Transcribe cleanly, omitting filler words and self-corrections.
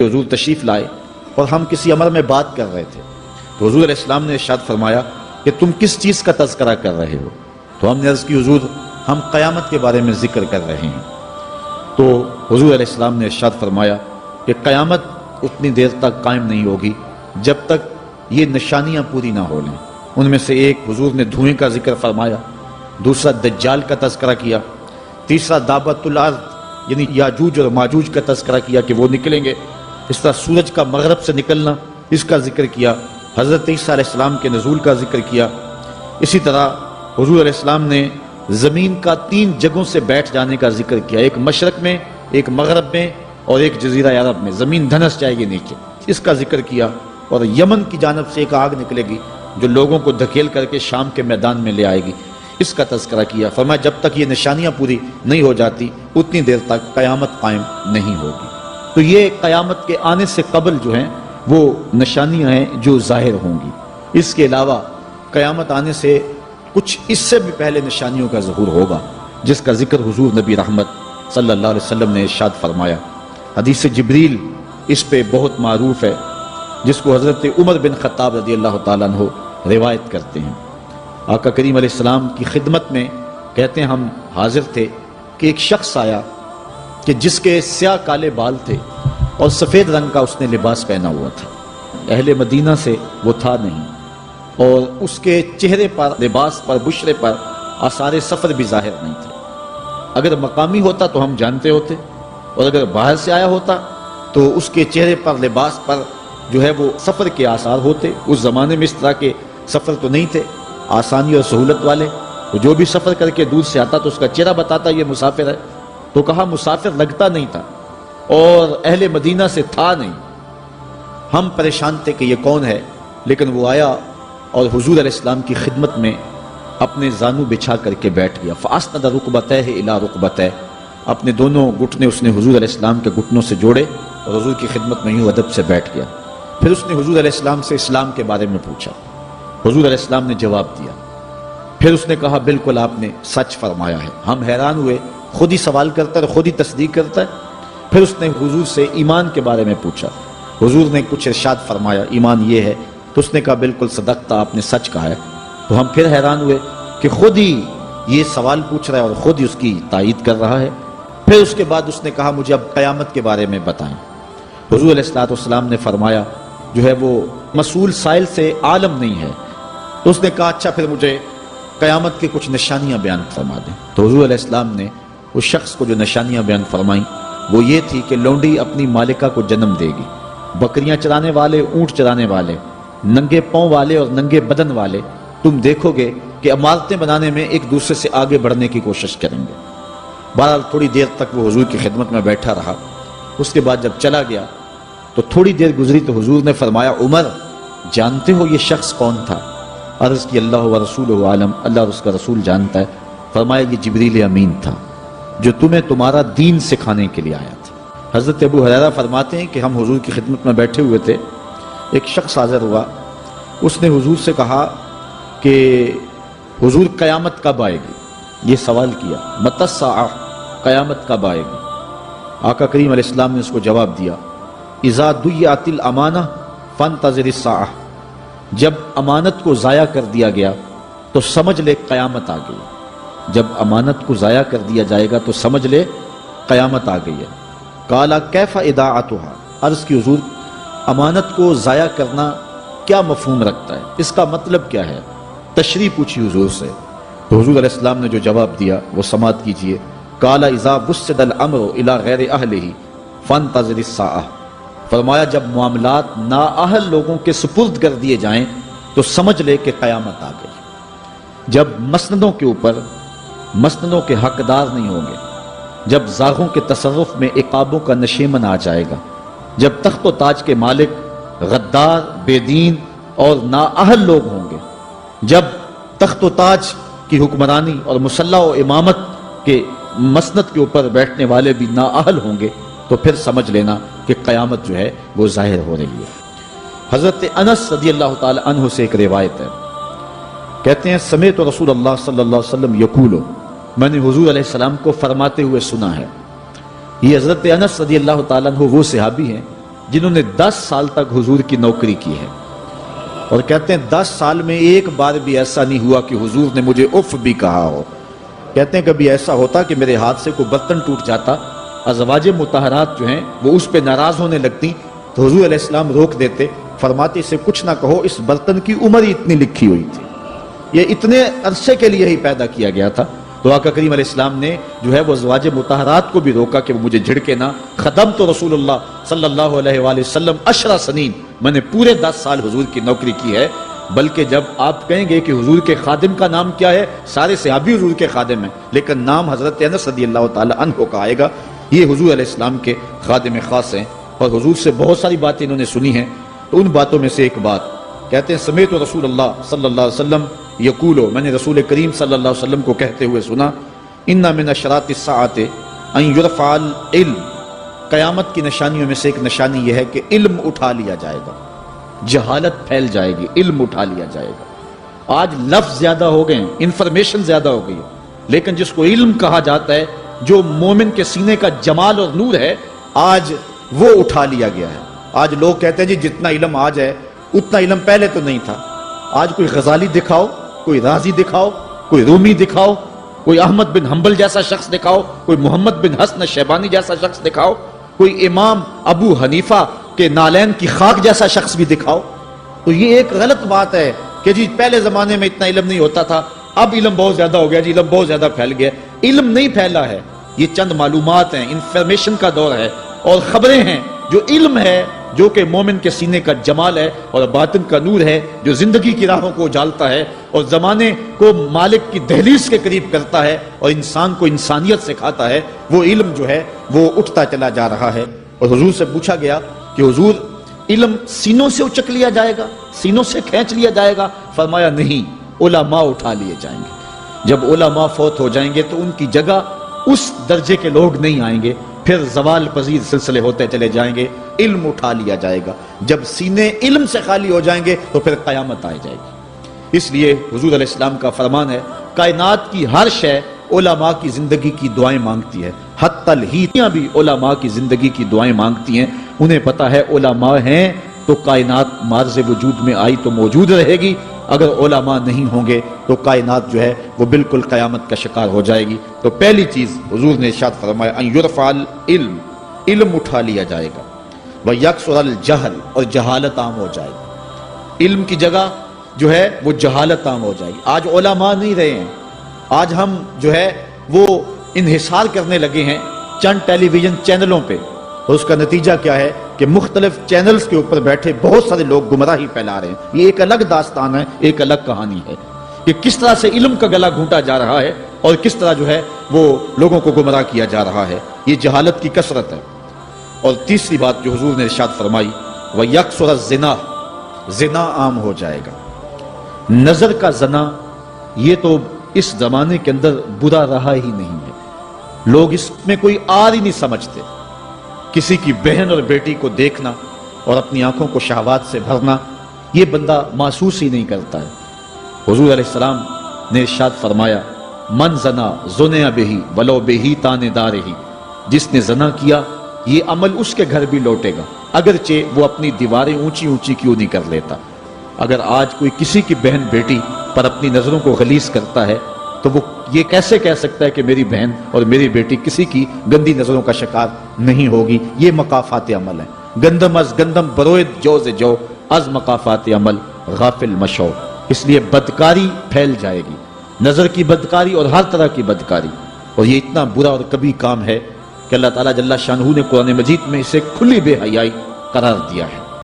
حضور تشریف لائے اور ہم کسی امر میں بات کر رہے تھے تو حضور علیہ السلام نے ارشاد فرمایا کہ تم کس چیز کا تذکرہ کر رہے ہو؟ تو ہم نے عرض کی حضور ہم قیامت کے بارے میں ذکر کر رہے ہیں۔ تو حضور علیہ السلام نے ارشاد فرمایا کہ قیامت اتنی دیر تک قائم نہیں ہوگی جب تک یہ نشانیاں پوری نہ ہو لیں۔ ان میں سے ایک حضور نے دھوئیں کا ذکر فرمایا، دوسرا دجال کا تذکرہ کیا، تیسرا دابت الارض یعنی یاجوج اور ماجوج کا تذکرہ کیا کہ وہ نکلیں گے، اس طرح سورج کا مغرب سے نکلنا اس کا ذکر کیا، حضرت عیسیٰ علیہ السلام کے نزول کا ذکر کیا۔ اسی طرح حضور علیہ السلام نے زمین کا 3 جگہوں سے بیٹھ جانے کا ذکر کیا، ایک مشرق میں، ایک مغرب میں اور ایک جزیرہ عرب میں، زمین دھنس جائے گی نیچے، اس کا ذکر کیا۔ اور یمن کی جانب سے ایک آگ نکلے گی جو لوگوں کو دھکیل کر کے شام کے میدان میں لے آئے گی، اس کا تذکرہ کیا۔ فرمایا جب تک یہ نشانیاں پوری نہیں ہو جاتی اتنی دیر تک قیامت قائم نہیں ہوگی۔ تو یہ قیامت کے آنے سے قبل جو ہیں وہ نشانیاں ہیں جو ظاہر ہوں گی۔ اس کے علاوہ قیامت آنے سے کچھ اس سے بھی پہلے نشانیوں کا ظہور ہوگا جس کا ذکر حضور نبی رحمت صلی اللہ علیہ وسلم نے ارشاد فرمایا۔ حدیث جبریل اس پہ بہت معروف ہے جس کو حضرت عمر بن خطاب رضی اللہ تعالیٰ عنہ روایت کرتے ہیں۔ آقا کریم علیہ السلام کی خدمت میں کہتے ہیں ہم حاضر تھے کہ ایک شخص آیا کہ جس کے سیاہ کالے بال تھے اور سفید رنگ کا اس نے لباس پہنا ہوا تھا، اہل مدینہ سے وہ تھا نہیں، اور اس کے چہرے پر، لباس پر، بشرے پر آثار سفر بھی ظاہر نہیں تھے۔ اگر مقامی ہوتا تو ہم جانتے ہوتے، اور اگر باہر سے آیا ہوتا تو اس کے چہرے پر، لباس پر جو ہے وہ سفر کے آثار ہوتے۔ اس زمانے میں اس طرح کے سفر تو نہیں تھے آسانی اور سہولت والے، تو جو بھی سفر کر کے دور سے آتا تو اس کا چہرہ بتاتا یہ مسافر ہے، تو کہا مسافر لگتا نہیں تھا اور اہل مدینہ سے تھا نہیں۔ ہم پریشان تھے کہ یہ کون ہے، لیکن وہ آیا اور حضور علیہ السلام کی خدمت میں اپنے زانو بچھا کر کے بیٹھ گیا۔ فَأَسْنَدَ رُكْبَتَيْهِ إِلَىٰ رُكْبَتَيْهِ، اپنے دونوں گھٹنے اس نے حضور علیہ السلام کے گھٹنوں سے جوڑے اور حضور کی خدمت میں یوں ادب سے بیٹھ گیا۔ پھر اس نے حضور علیہ السلام سے اسلام کے بارے میں پوچھا، حضور علیہ السلام نے جواب دیا۔ پھر اس نے کہا بالکل آپ نے سچ فرمایا ہے۔ ہم حیران ہوئے، خود ہی سوال کرتا ہے اور خود ہی تصدیق کرتا ہے۔ پھر اس نے حضور سے ایمان کے بارے میں پوچھا، حضور نے کچھ ارشاد فرمایا ایمان یہ ہے، تو اس نے کہا بالکل صدقتا، آپ نے سچ کہا ہے۔ تو ہم پھر حیران ہوئے کہ خود ہی یہ سوال پوچھ رہا ہے اور خود ہی اس کی تائید کر رہا ہے۔ پھر اس کے بعد اس نے کہا مجھے اب قیامت کے بارے میں بتائیں۔ حضور علیہ السلام نے فرمایا جو ہے وہ مسئول سائل سے عالم نہیں ہے۔ تو اس نے کہا اچھا پھر مجھے قیامت کے کچھ نشانیاں بیان فرما دیں۔ تو حضور علیہ السلام نے اس شخص کو جو نشانیاں بیان فرمائیں وہ یہ تھی کہ لونڈی اپنی مالکہ کو جنم دے گی، بکریاں چرانے والے، اونٹ چرانے والے، ننگے پاؤں والے اور ننگے بدن والے تم دیکھو گے کہ عمارتیں بنانے میں ایک دوسرے سے آگے بڑھنے کی کوشش کریں گے۔ بہرحال تھوڑی دیر تک وہ حضور کی خدمت میں بیٹھا رہا، اس کے بعد جب چلا گیا تو تھوڑی دیر گزری تو حضور نے فرمایا عمر جانتے ہو یہ شخص کون تھا؟ عرض کی اللہ و رسولہ عالم، اللہ اور اس کا رسول جانتا ہے۔ فرمایا یہ جبریل امین تھا جو تمہیں تمہارا دین سکھانے کے لیے آیا تھا۔ حضرت ابو ہریرہ فرماتے ہیں کہ ہم حضور کی خدمت میں بیٹھے ہوئے تھے، ایک شخص حاضر ہوا، اس نے حضور سے کہا کہ حضور قیامت کب آئے گی؟ یہ سوال کیا، متی الساعہ، قیامت کب آئے گی؟ آقا کریم علیہ السلام نے اس کو جواب دیا، اذا ضیعت الامانہ فانتظر الساعہ، جب امانت کو ضائع کر دیا گیا تو سمجھ لے قیامت آ گئی۔ جب امانت کو ضائع کر دیا جائے گا تو سمجھ لے قیامت آ گئی ہے۔ قال کیف اضاعتها، عرض کی حضور امانت کو ضائع کرنا کیا مفہوم رکھتا ہے، اس کا مطلب کیا ہے؟ تشریح پوچھی حضور سے، تو حضور علیہ السلام نے جو جواب دیا وہ سماعت کیجئے۔ قال اذا وسد الامر الى غیر اہلہ فانتظر الساعہ، فرمایا جب معاملات نااہل لوگوں کے سپرد کر دیے جائیں تو سمجھ لے کہ قیامت آ گئی۔ جب مسندوں کے اوپر مسندوں کے حقدار نہیں ہوں گے، جب زاغوں کے تصرف میں عقابوں کا نشیمن آ جائے گا، جب تخت و تاج کے مالک غدار، بے دین اور نااہل لوگ ہوں گے، جب تخت و تاج کی حکمرانی اور مسلح و امامت کے مسند کے اوپر بیٹھنے والے بھی نااہل ہوں گے، تو پھر سمجھ لینا کہ قیامت جو ہے وہ ظاہر ہو رہی ہے۔ حضرت انس رضی اللہ تعالی عنہ سے ایک روایت ہے، کہتے ہیں سمعت رسول اللہ صلی اللہ علیہ وسلم یقول، میں نے حضور علیہ السلام کو فرماتے ہوئے سنا ہے۔ یہ حضرت انس رضی اللہ تعالیٰ عنہ وہ صحابی ہیں جنہوں نے 10 سال تک حضور کی نوکری کی ہے، اور کہتے ہیں 10 سال میں ایک بار بھی ایسا نہیں ہوا کہ حضور نے مجھے اف بھی کہا ہو۔ کہتے ہیں کبھی ایسا ہوتا کہ میرے ہاتھ سے کوئی برتن ٹوٹ جاتا، ازواج مطہرات جو ہیں وہ اس پہ ناراض ہونے لگتی تو حضور علیہ السلام روک دیتے، فرماتے اسے کچھ نہ کہو، اس برتن کی عمر ہی اتنی لکھی ہوئی تھی، یہ اتنے عرصے کے لیے ہی پیدا کیا گیا تھا۔ تو آقا کریم علیہ السلام نے جو ہے وہ ازواج مطہرات کو بھی روکا کہ وہ مجھے جھڑکے نہ۔ خدم تو رسول اللہ صلی اللہ علیہ وآلہ وسلم 10 سنین، میں نے پورے 10 سال حضور کی نوکری کی ہے۔ بلکہ جب آپ کہیں گے کہ حضور کے خادم کا نام کیا ہے، سارے صحابی حضور کے خادم ہیں، لیکن نام حضرت انس رضی اللہ تعالی عنہ کا آئے گا، یہ حضور علیہ السلام کے خادم خاص ہیں، اور حضور سے بہت ساری باتیں انہوں نے سنی ہیں۔ تو ان باتوں میں سے ایک بات کہتے ہیں، سمیت رسول اللہ صلی اللہ علیہ وسلم یقولو، میں نے رسول کریم صلی اللہ علیہ وسلم کو کہتے ہوئے سنا، ان من اشراط الساعۃ ان یرفع العلم، قیامت کی نشانیوں میں سے ایک نشانی یہ ہے کہ علم اٹھا لیا جائے گا، جہالت پھیل جائے گی، علم اٹھا لیا جائے گا۔ آج لفظ زیادہ ہو گئے ہیں، انفارمیشن زیادہ ہو گئی ہے، لیکن جس کو علم کہا جاتا ہے، جو مومن کے سینے کا جمال اور نور ہے، آج وہ اٹھا لیا گیا ہے۔ آج لوگ کہتے ہیں جی جتنا علم آج ہے اتنا علم پہلے تو نہیں تھا۔ آج کوئی غزالی دکھاؤ، کوئی رازی دکھاؤ، کوئی رومی دکھاؤ، کوئی احمد بن حنبل جیسا شخص دکھاؤ، کوئی محمد بن حسن شیبانی جیسا شخص دکھاؤ، کوئی امام ابو حنیفہ کے نالین کی خاک جیسا شخص بھی دکھاؤ، تو یہ ایک غلط بات ہے کہ جی پہلے زمانے میں اتنا علم نہیں ہوتا تھا، اب علم بہت زیادہ ہو گیا، جی علم بہت زیادہ پھیل گیا۔ علم نہیں پھیلا ہے، یہ چند معلومات ہیں، انفارمیشن کا دور ہے، اور خبریں ہیں۔ جو علم ہے، جو کہ مومن کے سینے کا جمال ہے اور باطن کا نور ہے، جو زندگی کی راہوں کو اجالتا ہے اور زمانے کو مالک کی دہلیز کے قریب کرتا ہے اور انسان کو انسانیت سکھاتا ہے، وہ علم جو ہے وہ اٹھتا چلا جا رہا ہے۔ اور حضور سے پوچھا گیا کہ حضور علم سینوں سے اچک لیا جائے گا، سینوں سے کھینچ لیا جائے گا؟ فرمایا نہیں، علماء اٹھا لیے جائیں گے۔ جب علماء فوت ہو جائیں گے تو ان کی جگہ اس درجے کے لوگ نہیں آئیں گے، پھر زوال پذیر سلسلے ہوتے چلے جائیں گے، علم اٹھا لیا جائے گا۔ جب سینے علم سے خالی ہو جائیں گے تو پھر قیامت آ جائے گی۔ اس لیے حضور علیہ السلام کا فرمان ہے، کائنات کی ہر شے علماء کی زندگی کی دعائیں مانگتی ہے، حتی الہیتیاں بھی علماء کی زندگی کی دعائیں مانگتی ہیں۔ انہیں پتا ہے علماء ہیں تو کائنات معرض وجود میں آئی تو موجود رہے گی، اگر علماء نہیں ہوں گے تو کائنات جو ہے وہ بالکل قیامت کا شکار ہو جائے گی۔ تو پہلی چیز حضور نے ارشاد فرمایا، ان یرفع العلم، علم اٹھا لیا جائے گا، ویکثر الجہل، اور جہالت عام ہو جائے گی۔ علم کی جگہ جو ہے وہ جہالت عام ہو جائے گی۔ آج علماء نہیں رہے ہیں، آج ہم جو ہے وہ انحصار کرنے لگے ہیں چند ٹیلی ویژن چینلوں پہ، اور اس کا نتیجہ کیا ہے کہ مختلف چینلز کے اوپر بیٹھے بہت سارے لوگ گمراہی پھیلا رہے ہیں۔ یہ ایک الگ داستان ہے، ایک الگ کہانی ہے کہ کس طرح سے علم کا گلا گھونٹا جا رہا ہے اور کس طرح جو ہے وہ لوگوں کو گمراہ کیا جا رہا ہے۔ یہ جہالت کی کثرت ہے۔ اور تیسری بات جو حضور نے ارشاد فرمائی، وَيَكْثُرَ الزِّنَا، زنا عام ہو جائے گا۔ نظر کا زنا یہ تو اس زمانے کے اندر برا رہا ہی نہیں ہے، لوگ اس میں کوئی آر ہی نہیں سمجھتے۔ کسی کی بہن اور بیٹی کو دیکھنا اور اپنی آنکھوں کو شہوات سے بھرنا، یہ بندہ محسوس ہی نہیں کرتا ہے۔ حضور علیہ السلام نے ارشاد فرمایا، من زنا زنیا بہی ولو بہی تان دارہی، جس نے زنا کیا یہ عمل اس کے گھر بھی لوٹے گا، اگرچہ وہ اپنی دیواریں اونچی اونچی کیوں نہیں کر لیتا۔ اگر آج کوئی کسی کی بہن بیٹی پر اپنی نظروں کو غلیظ کرتا ہے تو وہ یہ کیسے کہہ سکتا ہے کہ میری بہن اور میری بیٹی کسی کی گندی نظروں کا شکار نہیں ہوگی؟ یہ مقافات عمل ہیں۔ گندم از گندم بروید جو سے جو، از مقافات عمل غافل مشو۔ اس لیے بدکاری پھیل جائے گی، نظر کی بدکاری اور ہر طرح کی بدکاری، اور یہ اتنا برا اور کبھی کام ہے کہ اللہ تعالیٰ جل شانہ نے قرآن مجید میں اسے کھلی بے حیائی قرار دیا ہے۔